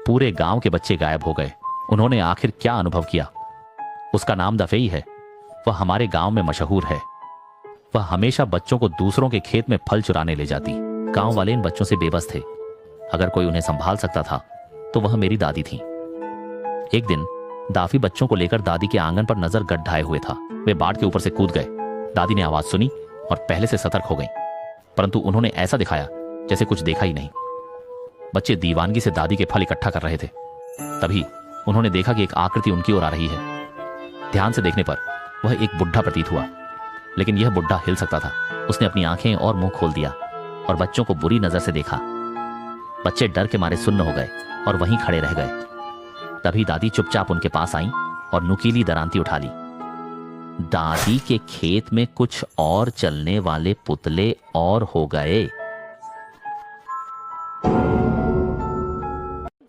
पूरे गांव के बच्चे गायब हो गए। उन्होंने आखिर क्या अनुभव किया? उसका नाम दफेई है। वह हमारे गांव में मशहूर है। वह हमेशा बच्चों को दूसरों के खेत में फल चुराने ले जाती। गांव वाले इन बच्चों से बेबस थे। अगर कोई उन्हें संभाल सकता था तो वह मेरी दादी थी। एक दिन दाफी बच्चों को लेकर दादी के आंगन पर नजर गड्ढाए हुए था। वे बाड़ के ऊपर से कूद गए। दादी ने आवाज सुनी और पहले से सतर्क हो गई, परंतु उन्होंने ऐसा दिखाया जैसे कुछ देखा ही नहीं। बच्चे दीवानगी से दादी के फल इकट्ठा कर रहे थे। तभी उन्होंने देखा कि एक आकृति उनकी ओर आ रही है। ध्यान से देखने पर वह एक बुढ़ा प्रतीत हुआ, लेकिन यह बुढ़ा हिल सकता था। उसने अपनी आंखें और मुंह खोल दिया और बच्चों को बुरी नजर से देखा। बच्चे डर के मारे सुन्न हो गए और वहीं खड़े रह गए। तभी दादी चुपचाप उनके पास आई और नुकीली दरांती उठा ली। दादी के खेत में कुछ और चलने वाले पुतले और हो गए।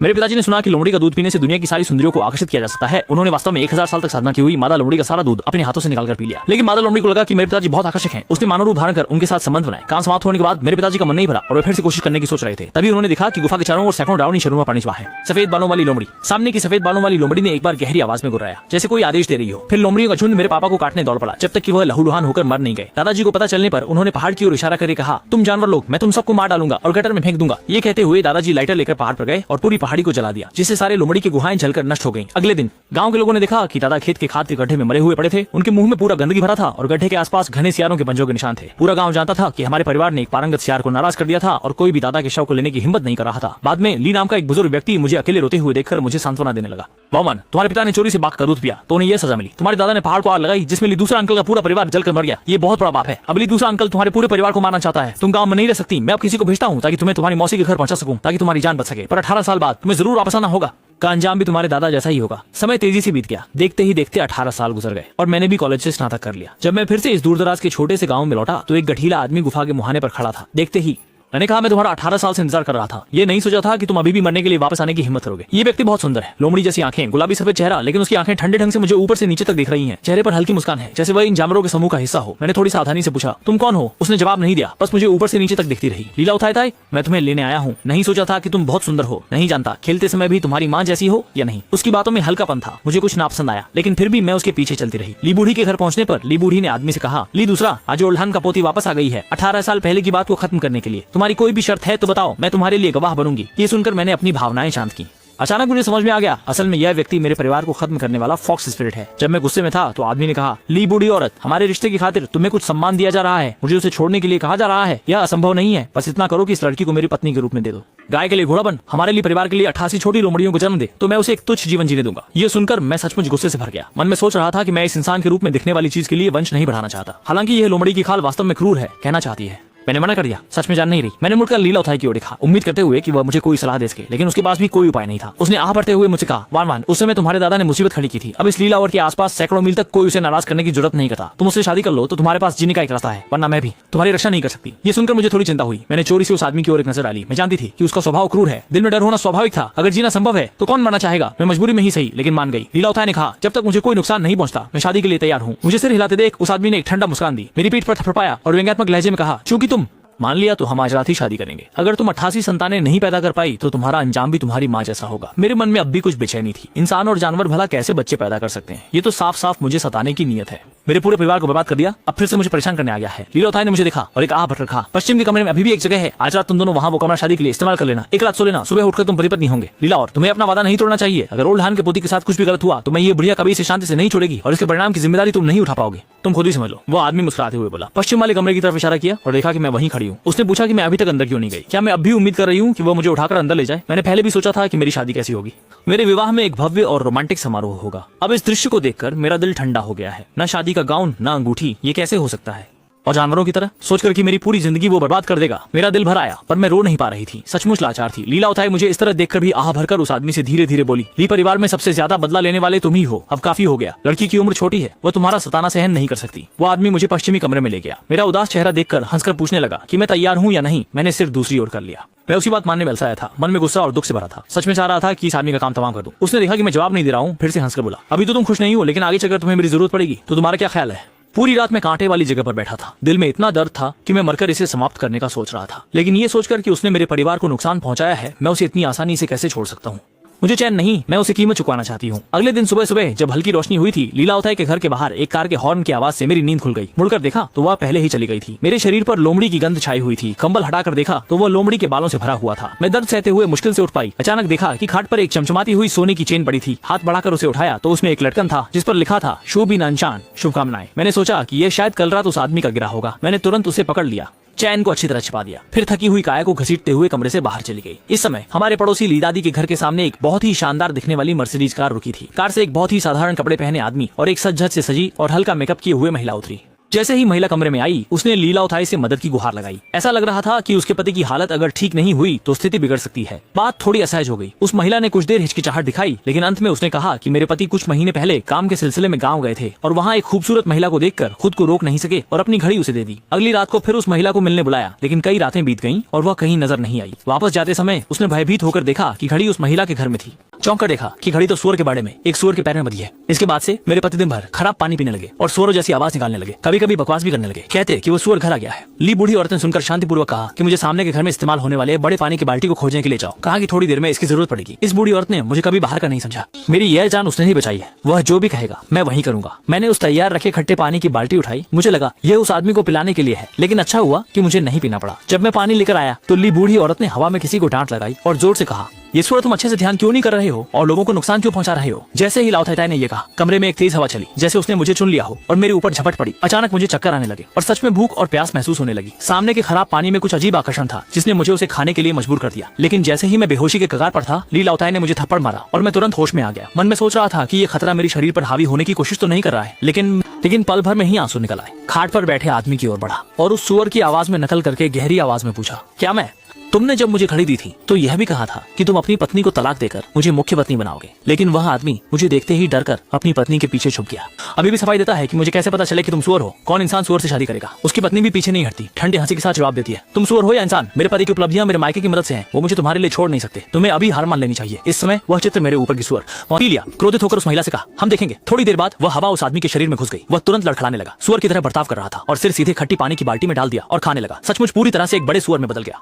मेरे पिताजी ने सुना कि लोमड़ी का दूध पीने से दुनिया की सारी सुंदरियों को आकर्षित किया जा सकता है। उन्होंने वास्तव में 1000 साल तक साधना की हुई मादा लोमड़ी का सारा दूध अपने हाथों से निकालकर पी लिया। लेकिन मादा लोमड़ी को लगा कि मेरे पिताजी बहुत आकर्षक हैं। उसने मानव रूप धारण कर उनके साथ संबंध बनाए। काम समाप्त होने के बाद मेरे पिताजी का मन नहीं भरा और वे फिर से कोशिश करने की सोच रहे थे। तभी उन्होंने देखा कि गुफा के चारों ओर सैकड़ों डावनी शर्मा पानी छुपा है। सफेद बालों वाली लोमड़ी। सामने की सफेद बालों वाली लोमड़ी ने एक बार गहरी आवाज में गुर्राया, जैसे कोई आदेश दे रही हो। फिर लोमड़ियों का झुंड मेरे पापा को काटने दौड़ पड़ा, जब तक कि वह लहूलुहान होकर मर नहीं गए। दादाजी को पता चलने पर उन्होंने पहाड़ की ओर इशारा करके कहा, तुम जानवर लोग, मैं तुम सबको मार डालूंगा और गटर में फेंक दूंगा। ये कहते हुए दादाजी लाइटर लेकर पहाड़ पर गए और पूरी पहाड़ी को जला दिया, जिससे सारे लोमड़ी की गुहाएं जलकर नष्ट हो गईं। अगले दिन गांव के लोगों ने देखा कि दादा खेत के खाद के गड्ढे में मरे हुए पड़े थे। उनके मुंह में पूरा गंदगी भरा था और गड्ढे के आसपास घने सियारों के पंजों के निशान थे। पूरा गांव जानता था कि हमारे परिवार ने एक पारंगत सियार को नाराज कर दिया था और कोई भी दादा के शव को लेने की हिम्मत नहीं कर रहा था। बाद में ली नाम का एक बुजुर्ग व्यक्ति मुझे अकेले रोते हुए देखकर मुझे सांत्वना देने लगा। वामन, तुम्हारे पिता ने चोरी से बाघ का दूध पिया तो उन्हें यह सजा मिली। तुम्हारे दादा ने पहाड़ को आग लगाई जिसमें ली दूसरा अंकल का पूरा परिवार जलकर मर गया। ये बहुत बड़ा पाप है। अब ली दूसरा अंकल तुम्हारे पूरे परिवार को मारना चाहता है। तुम गांव में नहीं रह सकती। मैं अब किसी को भेजता हूँ ताकि तुम्हें तुम्हारी मौसी के घर पहुंचा सकूं, ताकि तुम्हारी जान बच सके। पर 18 साल बाद तुम्हें जरूर वापस आना होगा। का अंजाम भी तुम्हारे दादा जैसा ही होगा। समय तेजी से बीत गया। देखते ही देखते 18 साल गुजर गए और मैंने भी कॉलेज से स्नातक कर लिया। जब मैं फिर से इस दूरदराज के छोटे से गांव में लौटा तो एक गठीला आदमी गुफा के मुहाने पर खड़ा था। देखते ही मैंने कहा, मैं तुम्हारा 18 साल से इंतजार कर रहा था। ये नहीं सोचा था कि तुम अभी भी मरने के लिए वापस आने की हिम्मत करोगे। ये व्यक्ति बहुत सुंदर है। लोमड़ी जैसी आंखें, गुलाबी सफेद चेहरा, लेकिन उसकी आंखें ठंडे ढंग से मुझे ऊपर से नीचे तक देख रही हैं। चेहरे पर हल्की मुस्कान है, जैसे वह इन जानवरों के समूह का हिस्सा हो। मैंने थोड़ी सावधानी से पूछा, तुम कौन हो? उसने जवाब नहीं दिया, बस मुझे ऊपर से नीचे तक देखती रही। लीला उठाए, मैं तुम्हें लेने आया हूँ। नहीं सोचा था कि तुम बहुत सुंदर हो। नहीं जानता खेलते समय भी तुम्हारी माँ जैसी हो या नहीं। उसकी बातों में हल्कापन था। मुझे कुछ नापसंद आया, लेकिन फिर भी मैं उसके पीछे चलती रही। ली बूढ़ी के घर पहुंचने पर ली बूढ़ी ने आदमी से कहा, ली दूसरा, आज ओल्हान का पोती वापस आ गई है 18 साल पहले की बात को खत्म करने के लिए। तुम्हारी कोई भी शर्त है तो बताओ, मैं तुम्हारे लिए गवाह बनूंगी। ये सुनकर मैंने अपनी भावनाएं शांत की। अचानक मुझे समझ में आ गया, असल में यह व्यक्ति मेरे परिवार को खत्म करने वाला फॉक्स स्पिरिट है। जब मैं गुस्से में था तो आदमी ने कहा, ली बूढ़ी औरत, हमारे रिश्ते की खातिर तुम्हें कुछ सम्मान दिया जा रहा है। मुझे उसे छोड़ने के लिए कहा जा रहा है। यह असंभव नहीं है। बस इतना करो कि इस लड़की को मेरी पत्नी के रूप में दे दो। गाय के लिए घोड़ा बन, हमारे लिए परिवार के लिए 88 छोटी लोमड़ियों को जन्म दे तो मैं उसे एक तुच्छ जीवन जीने दूंगा। ये सुनकर मैं सचमुच गुस्से से भर गया। मन में सोच रहा था कि मैं इस इंसान के रूप में दिखने वाली चीज के लिए वंश नहीं बढ़ाना चाहता। हालांकि यह लोमड़ी की खाल वास्तव में क्रूर है, कहना चाहती है। मैंने मना कर दिया, सच में जान नहीं रही। मैंने मुड़कर लीला उठाई की ओर देखा, उम्मीद करते हुए कि वह मुझे कोई सलाह दे सके, लेकिन उसके पास भी कोई उपाय नहीं था। उसने आह भरते हुए मुझसे कहा, वान वान, उस समय तुम्हारे दादा ने मुसीबत खड़ी की थी। अब इस लीला और के आसपास सैकड़ों मील तक कोई उसे नाराज करने की जरूरत नहीं करता। तुम उससे शादी कर लो तो तुम्हारे पास जीने का एक रास्ता है, वरना मैं भी तुम्हारी रक्षा नहीं कर सकती। ये सुनकर मुझे थोड़ी चिंता हुई। मैंने चोरी से उस आदमी की ओर एक नजर डाली। मैं जानती थी कि उसका स्वभाव क्रूर है। दिल में डर होना स्वाभाविक था। अगर जीना संभव है तो कौन मरना चाहेगा। मैं मजबूरी में ही सही, लेकिन मान गई। लीला उठाई ने कहा, जब तक मुझे कोई नुकसान नहीं पहुंचता मैं शादी के लिए तैयार हूँ। मुझे सिर हिलाते देख उस आदमी ने एक ठंडा मुस्कान दी, मेरी पीठ पर थपथपाया और व्यंग्यात्मक लहजे में कहा, चूंकि तुम मान लिया तो हम आज रात ही शादी करेंगे। अगर तुम 88 संतानें नहीं पैदा कर पाई तो तुम्हारा अंजाम भी तुम्हारी माँ जैसा होगा। मेरे मन में अब भी कुछ बेचैनी थी। इंसान और जानवर भला कैसे बच्चे पैदा कर सकते हैं? ये तो साफ साफ मुझे सताने की नीयत है। मेरे पूरे परिवार को बर्बाद कर दिया, अब फिर से मुझे परेशान करने आ गया है। लीला उठाई ने मुझे देखा और एक आह भर रखा। पश्चिम के कमरे में अभी भी एक जगह है। आज रात तुम दोनों वहाँ वो कमरा शादी के लिए इस्तेमाल कर लेना। एक रात सो लेना, सुबह उठकर तुम पति पत्नी होंगे। लीला, और तुम्हें अपना वादा नहीं तोड़ना चाहिए। अगर ओल्हान के पोती के साथ कुछ भी गलत हुआ तो मैं ये बुढ़िया कभी इसे शांति से नहीं छोड़ेगी और इसके परिणाम की जिम्मेदारी तुम नहीं उठा पाओगे। तुम खुद ही समझ लो। वो आदमी मुस्कुराते हुए बोला। पश्चिम वाले कमरे की तरफ इशारा किया और देखा कि मैं वहीं खड़ी हूँ। उसने पूछा कि मैं अभी तक अंदर क्यों नहीं गई। क्या मैं अब भी उम्मीद कर रही हूँ कि वो मुझे उठाकर अंदर ले जाए? मैंने पहले भी सोचा था कि मेरी शादी कैसी होगी। मेरे विवाह में एक भव्य और रोमांटिक समारोह होगा। अब इस दृश्य को देखकर मेरा दिल ठंडा हो गया है। न शादी का गाउन, न अंगूठी, ये कैसे हो सकता है? और जानवरों की तरह सोचकर कि मेरी पूरी जिंदगी वो बर्बाद कर देगा, मेरा दिल भर आया, पर मैं रो नहीं पा रही थी। सचमुच लाचार थी। लीला उठाई मुझे इस तरह देखकर भी आह भरकर उस आदमी से धीरे धीरे बोली, ली, परिवार में सबसे ज्यादा बदला लेने वाले तुम ही हो। अब काफी हो गया। लड़की की उम्र छोटी है, वो तुम्हारा सताना सहन नहीं कर सकती। वो आदमी मुझे पश्चिमी कमरे में ले गया। मेरा उदास चेहरा देखकर हंसकर पूछने लगा कि मैं तैयार हूँ या नहीं। मैंने सिर दूसरी ओर कर लिया। मैं उसी बात मानने में अलसाया था। मन में गुस्सा और दुख से भरा था। सच में चाह रहा था कि इस आदमी का काम तमाम कर दूं। उसने देखा कि मैं जवाब नहीं दे रहा हूँ, फिर से हंसकर बोला, अभी तो तुम खुश नहीं हो, लेकिन आगे चलकर तुम्हें मेरी जरूरत पड़ेगी तो तुम्हारा क्या ख्याल है? पूरी रात मैं कांटे वाली जगह पर बैठा था। दिल में इतना दर्द था कि मैं मरकर इसे समाप्त करने का सोच रहा था। लेकिन ये सोचकर कि उसने मेरे परिवार को नुकसान पहुंचाया है, मैं उसे इतनी आसानी से कैसे छोड़ सकता हूँ। मुझे चैन नहीं, मैं उसे कीमत चुकाना चाहती हूँ। अगले दिन सुबह सुबह जब हल्की रोशनी हुई थी, लीलावताई के घर के बाहर एक कार के हॉर्न की आवाज से मेरी नींद खुल गई। मुड़कर देखा तो वह पहले ही चली गई थी। मेरे शरीर पर लोमड़ी की गंध छाई हुई थी। कंबल हटाकर देखा तो वह लोमड़ी के बालों से भरा हुआ था। मैं दर्द सहते हुए मुश्किल से उठ पाई। अचानक देखा कि खाट पर एक चमचमाती हुई सोने की चेन पड़ी थी। हाथ बढ़ाकर उसे उठाया तो उसमें एक लटकन था जिस पर लिखा था शुभ इन अनजान, शुभकामनाएं। मैंने सोचा कि यह शायद कल रात उस आदमी का गिरा होगा। मैंने तुरंत उसे पकड़ लिया, चैन को अच्छी तरह छिपा दिया, फिर थकी हुई काया को घसीटते हुए कमरे से बाहर चली गई। इस समय हमारे पड़ोसी ली दादी के घर के सामने एक बहुत ही शानदार दिखने वाली मर्सिडीज कार रुकी थी। कार से एक बहुत ही साधारण कपड़े पहने आदमी और एक सज धज से सजी और हल्का मेकअप किए हुए महिला उतरी। जैसे ही महिला कमरे में आई, उसने लीलावताई से मदद की गुहार लगाई। ऐसा लग रहा था कि उसके पति की हालत अगर ठीक नहीं हुई तो स्थिति बिगड़ सकती है। बात थोड़ी असहज हो गई। उस महिला ने कुछ देर हिचकिचाहट दिखाई, लेकिन अंत में उसने कहा कि मेरे पति कुछ महीने पहले काम के सिलसिले में गाँव गए थे और वहाँ एक खूबसूरत महिला को देखकर खुद को रोक नहीं सके और अपनी घड़ी उसे दे दी। अगली रात को फिर उस महिला को मिलने बुलाया, लेकिन कई रातें बीत गईं और वह कहीं नजर नहीं आई। वापस जाते समय उसने भयभीत होकर देखा कि घड़ी उस महिला के घर में थी। चौंक कर देखा कि घड़ी तो सुअर के बाड़े में एक सुअर के पैर में बंधी है। इसके बाद से मेरे पति दिन भर खराब पानी पीने लगे और सुअरों जैसी आवाज निकालने लगे। कभी कभी बकवास भी करने लगे, कहते कि वो सुअर घर आ गया है। ली बूढ़ी औरत ने सुनकर शांतिपूर्वक कहा कि मुझे सामने के घर में इस्तेमाल होने वाले बड़े पानी की बाल्टी को खोजने के लिए जाओ। कहा कि थोड़ी देर में इसकी जरूरत पड़ेगी। इस बूढ़ी औरत ने मुझे कभी बाहर का नहीं समझा। मेरी यह जान उसने ही बचाई है। वह जो भी कहेगा मैं वही करूंगा। मैंने उस तैयार रखे खट्टे पानी की बाल्टी उठाई। मुझे लगा यह उस आदमी को पिलाने के लिए है, लेकिन अच्छा हुआ कि मुझे नहीं पीना पड़ा। जब मैं पानी लेकर आया तो ली बूढ़ी औरत ने हवा में किसी को डांट लगाई और जोर से कहा, ये सुअर तुम अच्छे से ध्यान क्यों नहीं कर रहे हो और लोगों को नुकसान क्यों पहुंचा रहे हो। जैसे ही लाओताई ने ये कहा, कमरे में एक तेज हवा चली, जैसे उसने मुझे चुन लिया हो और मेरे ऊपर झपट पड़ी। अचानक मुझे चक्कर आने लगे और सच में भूख और प्यास महसूस होने लगी। सामने के खराब पानी में कुछ अजीब आकर्षण था जिसने मुझे उसे खाने के लिए मजबूर कर दिया। लेकिन जैसे ही मैं बेहोशी के कगार पर था, ली लाओताई ने मुझे थप्पड़ मारा और मैं तुरंत होश में आ गया। मन में सोच रहा था कि ये खतरा मेरे शरीर पर हावी होने की कोशिश तो नहीं कर रहा है, लेकिन पल भर में ही आंसू निकल आए। खाट पर बैठे आदमी की ओर बढ़ा और उस सुअर की आवाज में नकल करके गहरी आवाज में पूछा, क्या मैं? तुमने जब मुझे घड़ी दी थी तो यह भी कहा था कि तुम अपनी पत्नी को तलाक देकर मुझे मुख्य पत्नी बनाओगे, लेकिन वह आदमी मुझे देखते ही डरकर अपनी पत्नी के पीछे छुप गया। अभी भी सफाई देता है कि मुझे कैसे पता चले कि तुम सुअर हो। कौन इंसान सुअर से शादी करेगा? उसकी पत्नी भी पीछे नहीं हटती, ठंडे हंसी के साथ जवाब देती है, तुम सुअर हो या इंसान? मेरे पति की उपलब्धियां मेरे मायके की मदद से हैं, वो मुझे तुम्हारे लिए छोड़ नहीं सकते। तुम्हें अभी हार मान लेनी चाहिए। इस समय वह चित्र मेरे ऊपर की सुअर पी लिया। क्रोधित होकर उस महिला से कहा, हम देखेंगे। थोड़ी देर बाद वह हवा उस आदमी के शरीर में घुस गई। वह तुरंत लड़खड़ाने लगा, सुअर की तरह बर्ताव कर रहा था और सिर सीधे खट्टी पानी की बाल्टी में डाल दिया और खाने लगा। सचमुच पूरी तरह से एक बड़े सुअर में बदल गया।